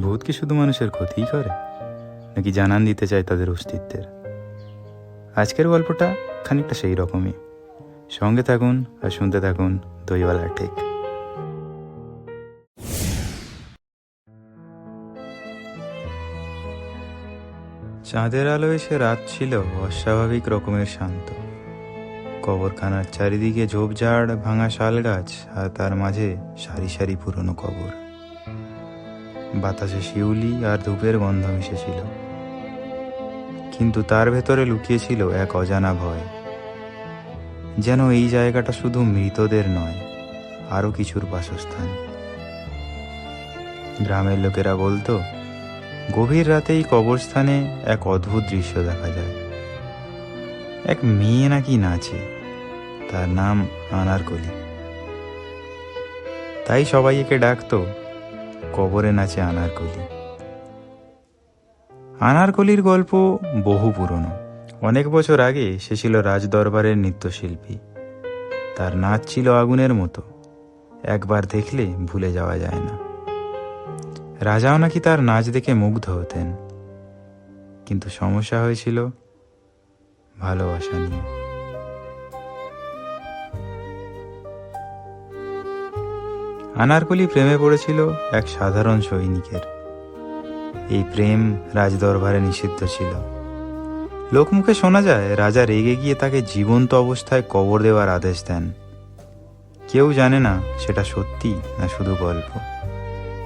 ভূত কি শুধু মানুষের ক্ষতিই করে, নাকি জানান দিতে চায় তাদের অস্তিত্বের? আজকের গল্পটা খানিকটা সেই রকমই। সঙ্গে থাকুন আর শুনতে থাকুন দইওয়ালা টেক। চাঁদের আলো এসে রাত ছিল অস্বাভাবিক রকমের শান্ত। কবরখানার চারিদিকে ঝোপঝাড়, ভাঙা শাল গাছ, আর তার মাঝে সারি সারি পুরনো কবর। বাতাসে শিউলি আর ধূপের গন্ধ মিশেছিল, কিন্তু তার ভেতরে লুকিয়ে ছিল এক অজানা ভয়। যেন এই জায়গাটা শুধু মৃতদের নয়, আরো কিছুর বাসস্থান। গ্রামের লোকেরা বলতো, গভীর রাতেই কবরস্থানে এক অদ্ভুত দৃশ্য দেখা যায়। এক মেয়ে নাকি নাচে, তার নাম আনারকলি। তাই সবাই একে ডাকতো কবরে নাচে আনারকলি। আনারকলির গল্প বহু পুরনো। অনেক বছর আগে সে ছিল রাজদরবারের নৃত্যশিল্পী। তার নাচ ছিল আগুনের মতো, একবার দেখলে ভুলে যাওয়া যায় না। রাজাও নাকি তার নাচ দেখে মুগ্ধ হতেন। কিন্তু সমস্যা হয়েছিল ভালোবাসা নিয়ে। আনারকলি প্রেমে পড়েছিল এক সাধারণ সৈনিকের। এই প্রেম রাজদরবারে নিষিদ্ধ ছিল। লোকমুখে শোনা যায় রাজা রেগে গিয়ে তাকে জীবন্ত অবস্থায় কবর দেওয়ার আদেশ দেন। কেউ জানে না সেটা সত্যি না শুধু গল্প।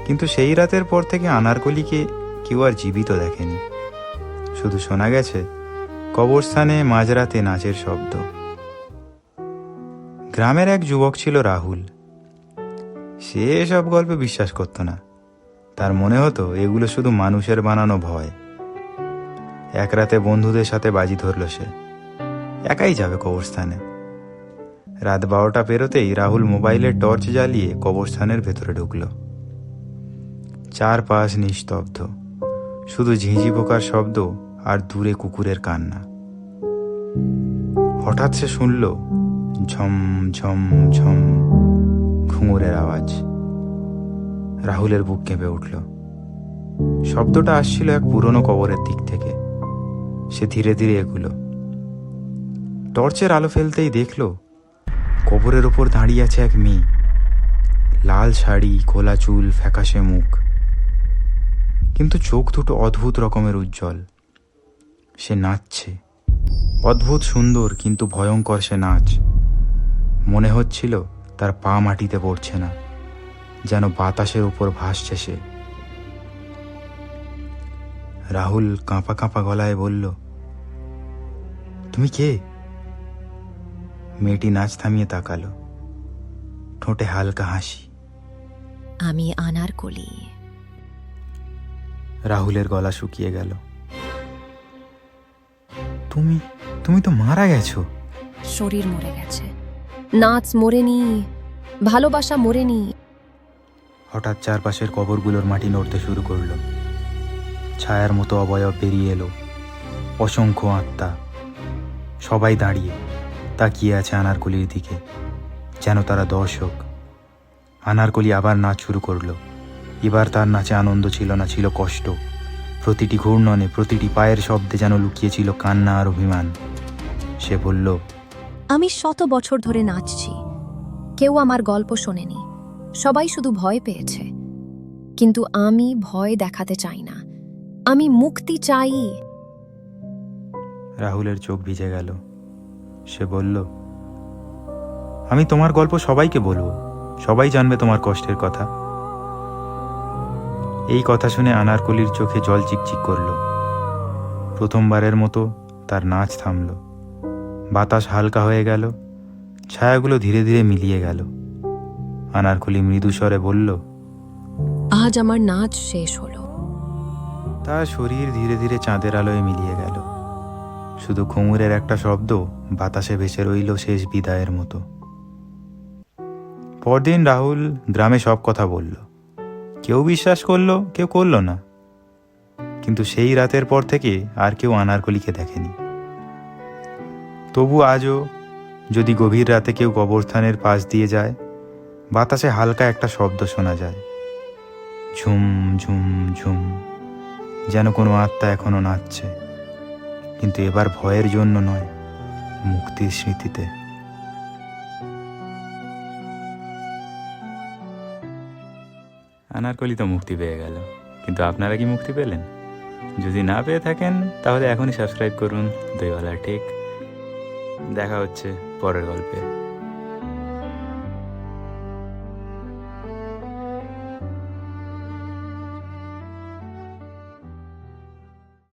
কিন্তু সেই রাতের পর থেকে আনারকলিকে কেউ আর জীবিত দেখেনি। শুধু শোনা গেছে কবরস্থানে মাঝরাতে নাচের শব্দ। গ্রামের এক যুবক ছিল রাহুল। সে এসব গল্পে বিশ্বাস করত না। তার মনে হতো এগুলো শুধু মানুষের বানানো ভয়। এক রাতে বন্ধুদের সাথে বাজি ধরল সে। একাই যাবে কবরস্থানে। রাত 12টা পেরোতেই রাহুল মোবাইলের টর্চ জ্বালিয়ে কবরস্থানের ভেতরে ঢুকল। চারপাশ নিস্তব্ধ, শুধু ঝিঁঝি পোকার শব্দ আর দূরে কুকুরের কান্না। হঠাৎ সে শুনল ঝম ঝম ঝম ঘুঙুরের আওয়াজ। রাহুলের বুক কেঁপে উঠল। শব্দটা আসছিল এক পুরনো কবরের দিক থেকে। সে ধীরে ধীরে এগুলো। টর্চের আলো ফেলতেই দেখল কবরের ওপর দাঁড়িয়ে আছে এক মেয়ে। লাল শাড়ি, খোলা চুল, ফ্যাকাশে মুখ, কিন্তু চোখ দুটো অদ্ভুত রকমের উজ্জ্বল। সে নাচছে, অদ্ভুত সুন্দর কিন্তু ভয়ঙ্কর সে নাচ। মনে হচ্ছিল তার পা মাটিতে পড়ছে না, যেন বাতাসের উপর ভাসছে সে। রাহুল কাঁপা কাঁপা গলায় বলল, তুমি কে? মেয়েটি নাচ থামিয়ে তাকালো, ঠোঁটে হালকা হাসি। আমি আনারকলি। রাহুলের গলা শুকিয়ে গেল। তুমি তুমি তো মারা গেছো। শরীর মরে গেছে, নাচ মরেনি, ভালোবাসা মরেনি। হঠাৎ চারপাশের কবরগুলোর মাটি নড়তে শুরু করলো। ছায়ার মতো অবয়ব বেরিয়ে এলো, অসংখ্য আত্মা। সবাই দাঁড়িয়ে তাকিয়ে আছে আনারকলির দিকে, যেন তারা দর্শক। আনারকলি আবার নাচ শুরু করলো। এবার তার নাচে আনন্দ ছিল না, ছিল কষ্ট। প্রতিটি ঘূর্ণনে, প্রতিটি পায়ের শব্দে যেন লুকিয়েছিল কান্না আর অভিমান। সে বলল, আমি 100 বছর ধরে নাচছি, কেউ আমার গল্প শোনেনি, সবাই শুধু ভয় পেয়েছে। কিন্তু আমি ভয় দেখাতে চাই না, আমি মুক্তি চাই। রাহুলের চোখ ভিজে গেল। সে বলল, আমি তোমার গল্প সবাইকে বলবো, সবাই জানবে তোমার কষ্টের কথা। এই কথা শুনে আনারকলির চোখে জল চিকচিক করল। প্রথমবারের মতো তার নাচ থামল। বাতাস হালকা হয়ে গেল, ছায়াগুলো ধীরে ধীরে মিলিয়ে গেল। আনারকলি মৃদু স্বরে বলল, আজ আমার নাচ শেষ হলো। তার শরীর ধীরে ধীরে চাঁদের আলোয় মিলিয়ে গেল। শুধু ঘুঙুরের একটা শব্দ বাতাসে ভেসে রইল শেষ বিদায়ের মতো। পরদিন রাহুল গ্রামে সব কথা বলল। কেউ বিশ্বাস করলো, কেউ করলো না। কিন্তু সেই রাতের পর থেকে আর কেউ আনারকলিকে দেখেনি। তবু আজও যদি গভীর রাতে কেউ কবরস্থানের পাশ দিয়ে যায়, বাতাসে হালকা একটা শব্দ শোনা যায়, ঝুম ঝুম ঝুম, যেন কোনো আত্মা এখনো নাচছে, কিন্তু এবার ভয়ের জন্য নয়, মুক্তির স্মৃতিতে। আনারকলি তো মুক্তি পেয়ে গেল, কিন্তু আপনারা কি মুক্তি পেলেন? যদি না পেয়ে থাকেন তাহলে এখনই সাবস্ক্রাইব করুন দইওয়ালা টেক। দেখা হচ্ছে পরের গল্পে।